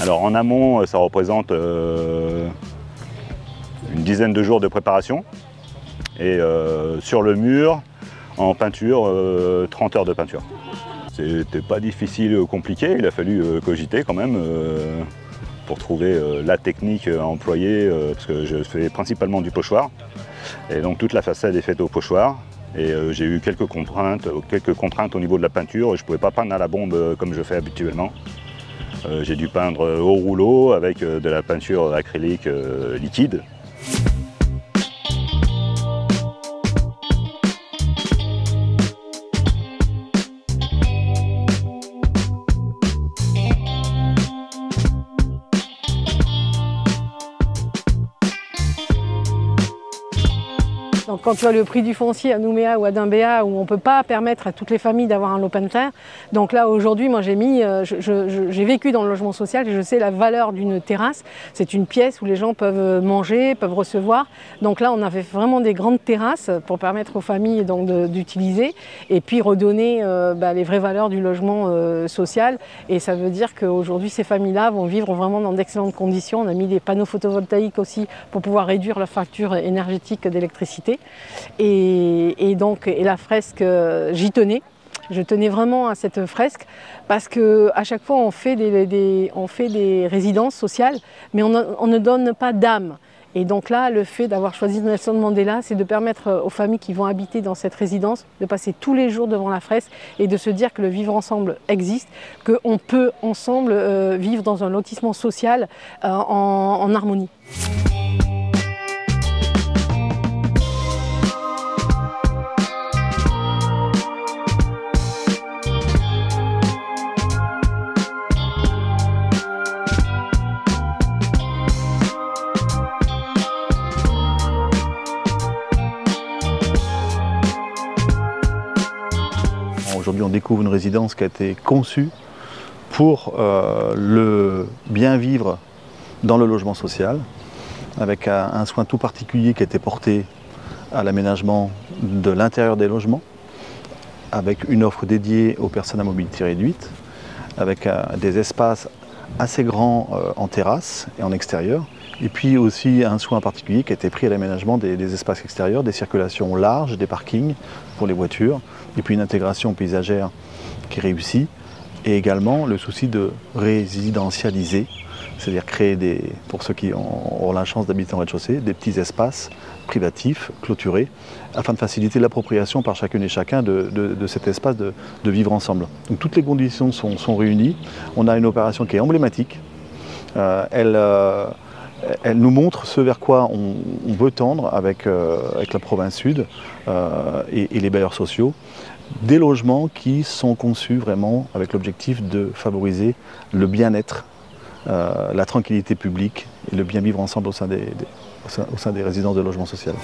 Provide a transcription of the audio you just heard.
Alors en amont, ça représente une dizaine de jours de préparation. Et sur le mur, en peinture, 30 heures de peinture. C'était pas difficile ou compliqué, il a fallu cogiter quand même pour trouver la technique à employer, parce que je fais principalement du pochoir. Et donc toute la façade est faite au pochoir. Et j'ai eu quelques contraintes au niveau de la peinture. Je ne pouvais pas peindre à la bombe comme je fais habituellement. J'ai dû peindre au rouleau avec de la peinture acrylique liquide. Donc quand tu as le prix du foncier à Nouméa ou à Dimbéa où on ne peut pas permettre à toutes les familles d'avoir un open terre, donc là aujourd'hui moi j'ai vécu dans le logement social et je sais la valeur d'une terrasse. C'est une pièce où les gens peuvent manger, peuvent recevoir. Donc là on avait vraiment des grandes terrasses pour permettre aux familles d'utiliser et puis redonner les vraies valeurs du logement social. Et ça veut dire qu'aujourd'hui ces familles-là vont vivre vraiment dans d'excellentes conditions. On a mis des panneaux photovoltaïques aussi pour pouvoir réduire la facture énergétique d'électricité. Et la fresque, j'y tenais. Je tenais vraiment à cette fresque parce qu'à chaque fois on fait des résidences sociales, mais on ne donne pas d'âme. Et donc là, le fait d'avoir choisi Nelson Mandela, c'est de permettre aux familles qui vont habiter dans cette résidence de passer tous les jours devant la fresque et de se dire que le vivre ensemble existe, qu'on peut ensemble vivre dans un lotissement social en harmonie. Aujourd'hui, on découvre une résidence qui a été conçue pour le bien vivre dans le logement social, avec un soin tout particulier qui a été porté à l'aménagement de l'intérieur des logements, avec une offre dédiée aux personnes à mobilité réduite, avec des espaces assez grands en terrasse et en extérieur, et puis aussi un soin particulier qui a été pris à l'aménagement des espaces extérieurs, des circulations larges, des parkings pour les voitures, et puis une intégration paysagère qui réussit, et également le souci de résidentialiser, c'est-à-dire créer pour ceux qui ont la chance d'habiter en rez-de-chaussée, des petits espaces privatifs, clôturés, afin de faciliter l'appropriation par chacune et chacun de cet espace de vivre ensemble. Donc toutes les conditions sont réunies. On a une opération qui est emblématique. Elle nous montre ce vers quoi on veut tendre avec la province sud et les bailleurs sociaux. Des logements qui sont conçus vraiment avec l'objectif de favoriser le bien-être, la tranquillité publique et le bien vivre ensemble au sein des résidences de logement social.